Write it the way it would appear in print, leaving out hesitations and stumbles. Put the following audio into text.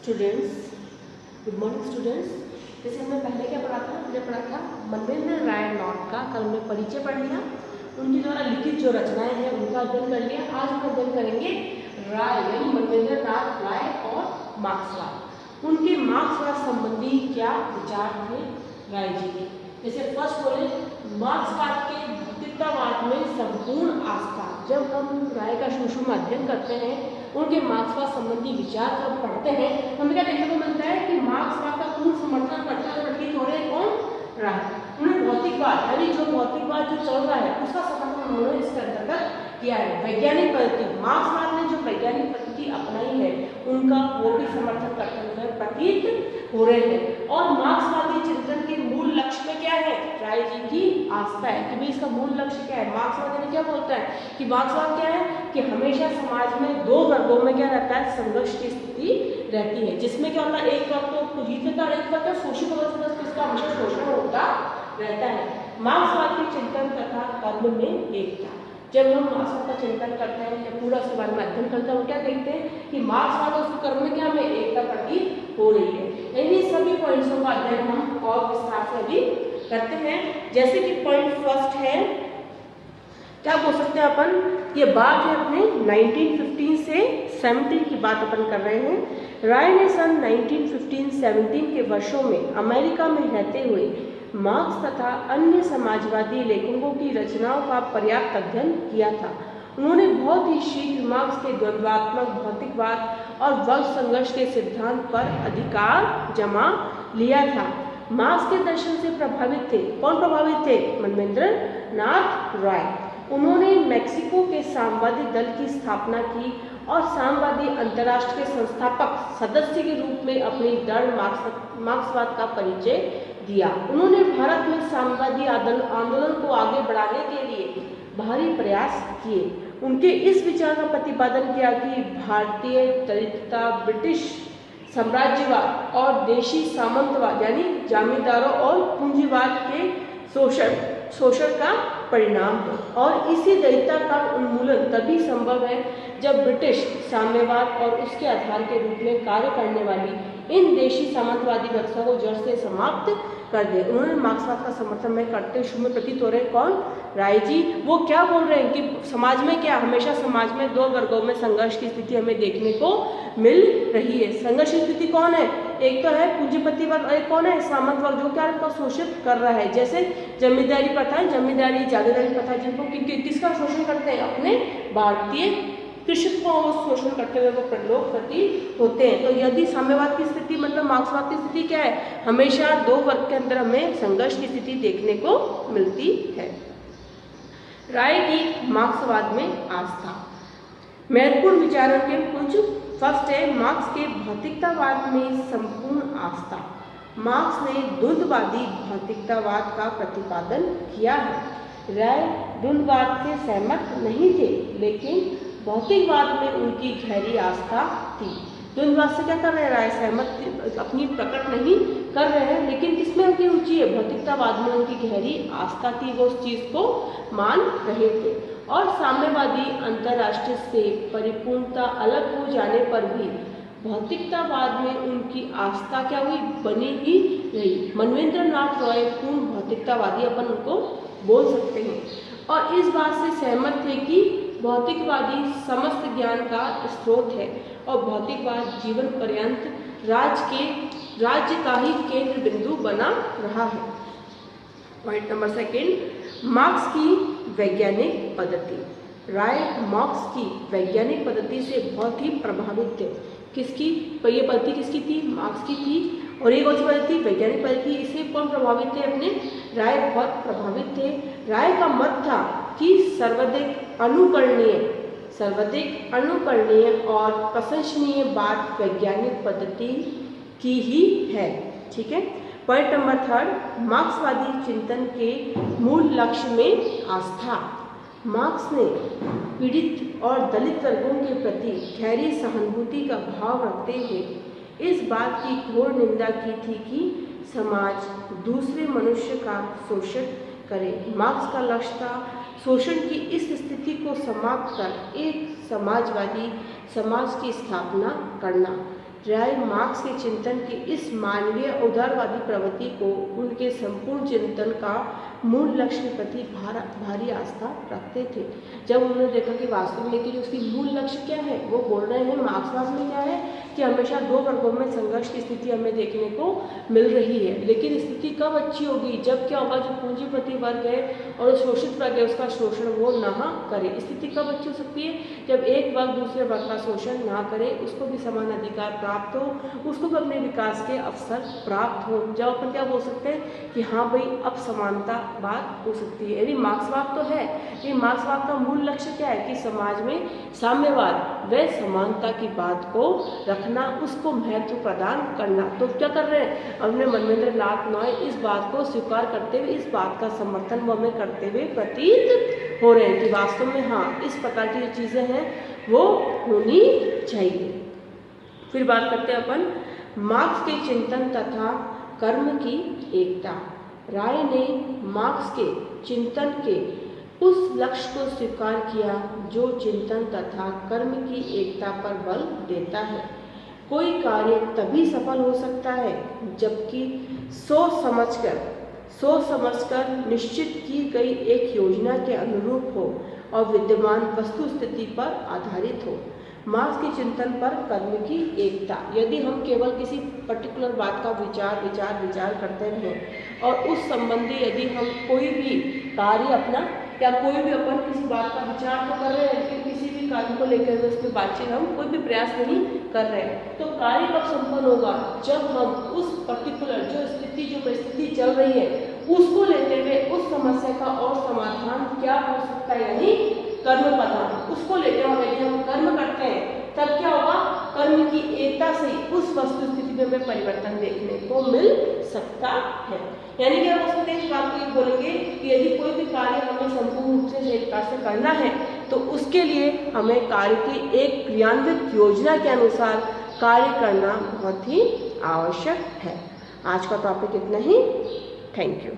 Students, good morning students. जैसे हमने पहले क्या पढ़ा था, हमने पढ़ा था मनवेंद्र राय नॉट का, कल हमने परिचय पढ़ लिया, उनके द्वारा लिखित जो रचनाएं हैं उनका अध्ययन कर लिया। आज हम अध्ययन करेंगे राय यानी मनवेंद्र नाथ राय और मार्क्सवाद। उनके मार्क्सवाद संबंधी क्या विचार थे राय जी के। जैसे फर्स्ट बोले मार्क्सवाद के भौतिकतावाद में संपूर्ण आस्था। जब हम राय का सूक्ष्म अध्ययन करते हैं, उनके मार्क्सवाद संबंधी विचार जब पढ़ते हैं, हमें क्या देखने को मिलता है कि मार्क्सवाद का पूर्ण समर्थन करते हुए प्रतीत हो रहे हैं कौन, राय। उन्हें भौतिकवाद यानी जो भौतिकवाद जो चल रहा है उसका समर्थन उन्होंने इसके अंतर्गत किया है। वैज्ञानिक पद्धति, मार्क्सवाद ने जो वैज्ञानिक पद्धति अपनाई है उनका वो भी समर्थन करते हुए प्रतीत हो रहे हैं। और मार्क्सवादी चिंतन के मूल लक्ष्य में क्या है, राय जी की आस्था है कि भाई इसका मूल लक्ष्य क्या है। मार्क्सवादी ने क्या बोलता है कि मार्क्सवाद क्या है कि हमेशा समाज में दो वर्गों में क्या रहता है, संघर्ष की स्थिति रहती है, जिसमें क्या होता है एक वर्ग तो जीतता है और एक वर्ग शोषित होता है, इसका हमेशा शोषण होता रहता है। मार्क्सवाद के चिंतन तथा कर्म में एकता। जब हम मार्क्सवाद का चिंतन करते हैं या पूरा उसके बारे में अध्ययन करते हैं, वो क्या देखते हैं कि मार्क्सवाद और उसके कर्म में क्या हमें एकता प्रतीत हो रही है। इन्हीं सभी पॉइंट्सों का अध्ययन हम और विस्तार से अभी करते हैं। जैसे कि पॉइंट फर्स्ट है, क्या बोल सकते हैं अपन, ये बात है अपने 1915 से 17 की बात अपन कर रहे हैं। राय ने सन 1915-17 के वर्षों में अमेरिका में रहते हुए मार्क्स तथा अन्य समाजवादी लेखकों की रचनाओं का पर्याप्त अध्ययन किया था। उन्होंने बहुत ही शीघ्र मार्क्स के द्वंद्वात्मक भौतिकवाद और वर्ग संघर्ष के सिद्धांत पर अधिकार जमा लिया था। मार्क्स के दर्शन से प्रभावित थे, कौन प्रभावित थे, मनवेंद्र नाथ राय। उन्होंने मैक्सिको के साम्यवादी दल की स्थापना की और साम्यवादी अंतर्राष्ट्र के संस्थापक सदस्य के रूप में अपनी दृढ़ मार्क्सवाद का परिचय दिया। उन्होंने भारत में साम्यवादी आंदोलन को आगे बढ़ाने के लिए भारी प्रयास किए। उनके इस विचार का प्रतिपादन किया कि भारतीय दलितता ब्रिटिश साम्राज्यवाद और देशी सामंतवाद यानी जमींदारों और पूंजीवाद के शोषण का परिणाम है, और इसी दलितता का उन्मूलन तभी संभव है जब ब्रिटिश साम्यवाद और उसके आधार के रूप में कार्य करने वाली इन देशी सामंतवादी व्यवस्था को जड़ से समाप्त कर दे। उन्होंने मार्क्सवाद का समर्थन में करते शुरू में प्रतीत हो रहे हैं कौन, राय जी। वो क्या बोल रहे हैं कि समाज में क्या, हमेशा समाज में दो वर्गों में संघर्ष की स्थिति हमें देखने को मिल रही है। संघर्ष की स्थिति कौन है, एक तो है पूंजीपति वर्ग और एक कौन है, सामंत वर्ग, जो क्या इनको शोषित कर रहा है। जैसे जमींदारी प्रथा, जमींदारी जागीरदारी प्रथा, जिनको किसका शोषण करते हैं, अपने भारतीय कृषकों को शोषण करते हुए वो लोग प्रतीत होते हैं। तो यदि साम्यवाद की स्थिति मतलब मार्क्सवाद की स्थिति क्या है, हमेशा दो वर्ग के अंदर हमें संघर्ष की स्थिति देखने को मिलती है। राय की मार्क्सवाद में आस्था, महत्वपूर्ण विचारों के कुछ। फर्स्ट है मार्क्स के भौतिकतावाद में संपूर्ण आस्था। मार्क्स ने द्वंद्ववादी भौतिकतावाद का प्रतिपादन किया है। राय द्वंद्ववाद से सहमत नहीं थे, लेकिन भौतिकवाद में उनकी गहरी आस्था थी। द्वंद्ववाद से क्या कर रहे हैं, राय सहमत अपनी प्रकट नहीं कर रहे हैं, लेकिन किसमें उनकी रुचि है, भौतिकतावाद में उनकी गहरी आस्था थी, वो उस चीज़ को मान रहे थे। और साम्यवादी अंतर्राष्ट्रीय से परिपूर्णता अलग हो जाने पर भी भौतिकतावाद में उनकी आस्था क्या हुई, बनी ही रही। मनवेंद्र नाथ राय पूर्ण भौतिकतावादी अपन उनको बोल सकते हैं, और इस बात से सहमत थे कि भौतिकवादी समस्त ज्ञान का स्रोत है और भौतिकवाद जीवन पर्यंत राज्य का ही केंद्र बिंदु बना रहा है। पॉइंट नंबर सेकेंड, मार्क्स की वैज्ञानिक पद्धति। राय मार्क्स की वैज्ञानिक पद्धति से बहुत ही प्रभावित थे। किसकी, ये पद्धति किसकी थी, मार्क्स की थी। और एक और पद्धति वैज्ञानिक पद्धति, इससे कौन प्रभावित थे, अपने राय बहुत प्रभावित थे। राय का मत था कि सर्वाधिक अनुकरणीय और प्रशंसनीय बात वैज्ञानिक पद्धति की ही है। ठीक है। पॉइंट नंबर थर्ड, मार्क्सवादी चिंतन के मूल लक्ष्य में आस्था। मार्क्स ने पीड़ित और दलित वर्गों के प्रति गहरी सहानुभूति का भाव रखते हुए इस बात की घोर निंदा की थी कि समाज दूसरे मनुष्य का शोषण करे। मार्क्स का लक्ष्य था शोषण की इस स्थिति को समाप्त कर एक समाजवादी समाज की स्थापना करना। राय मार्क्स के चिंतन की इस मानवीय उदारवादी प्रवृत्ति को उनके संपूर्ण चिंतन का मूल लक्ष्य के प्रति भारी आस्था रखते थे। जब उन्होंने देखा कि वास्तव में कि उसकी मूल लक्ष्य क्या है, वो बोल रहे हैं मार्क्सवाद में क्या है कि हमेशा दो वर्गों में संघर्ष की स्थिति हमें देखने को मिल रही है, लेकिन स्थिति कब अच्छी होगी, जब क्या होगा, जो पूंजीपति वर्ग है और शोषित वर्ग है उसका शोषण वो ना करे। स्थिति कब अच्छी हो सकती है, जब एक वर्ग दूसरे वर्ग का शोषण ना करे, उसको भी समान अधिकार प्राप्त हो, उसको भी अपने विकास के अवसर प्राप्त हो। जब अपन क्या बोल सकते हैं कि हाँ भाई अब समानता बात हो सकती है। यदि मार्क्सवाद तो है, ये मार्क्सवाद का मूल लक्ष्य क्या है कि समाज में साम्यवाद व समानता की बात को रखना, उसको महत्व प्रदान करना। तो क्या कर रहे हैं, हमने मनवेंद्र नाथ नॉय इस बात को स्वीकार करते हुए, इस बात का समर्थन वो हमें करते हुए प्रतीत हो रहे हैं कि वास्तव में हाँ इस प्रकार की जो चीज़ें हैं वो होनी चाहिए। फिर बात करते हैं अपन मार्क्स के चिंतन तथा कर्म की एकता। राय ने मार्क्स के चिंतन के उस लक्ष्य को स्वीकार किया जो चिंतन तथा कर्म की एकता पर बल देता है। कोई कार्य तभी सफल हो सकता है जबकि सोच समझकर निश्चित की गई एक योजना के अनुरूप हो और विद्यमान वस्तु स्थिति पर आधारित हो। मार्क्स के चिंतन पर कर्म की एकता। यदि हम केवल किसी पर्टिकुलर बात का विचार करते रहें और उस संबंधी यदि हम कोई भी कार्य अपना या कोई भी अपन किसी बात का विचार तो कर रहे हैं, लेकिन किसी भी कार्य को लेकर हुए उसमें बातचीत हम कोई भी प्रयास नहीं कर रहे हैं, तो कार्य कब संपन्न होगा, जब हम उस पर्टिकुलर जो परिस्थिति चल रही है उसको लेते हुए उस समस्या का और समाधान क्या हो सकता है, यानी कर्म प्रधान, उसको लेकर यदि हम कर्म करते हैं तब क्या होगा, कर्म की एकता से उस वस्तु स्थिति में हमें परिवर्तन देखने को मिल सकता है। यानी कि हम उस इस बात को ये बोलेंगे कि यदि कोई भी कार्य हमें संपूर्ण रूप से सही प्रकार से करना है तो उसके लिए हमें कार्य की एक क्रियान्वित योजना के अनुसार कार्य करना बहुत ही आवश्यक है। आज का टॉपिक इतना ही। Thank you.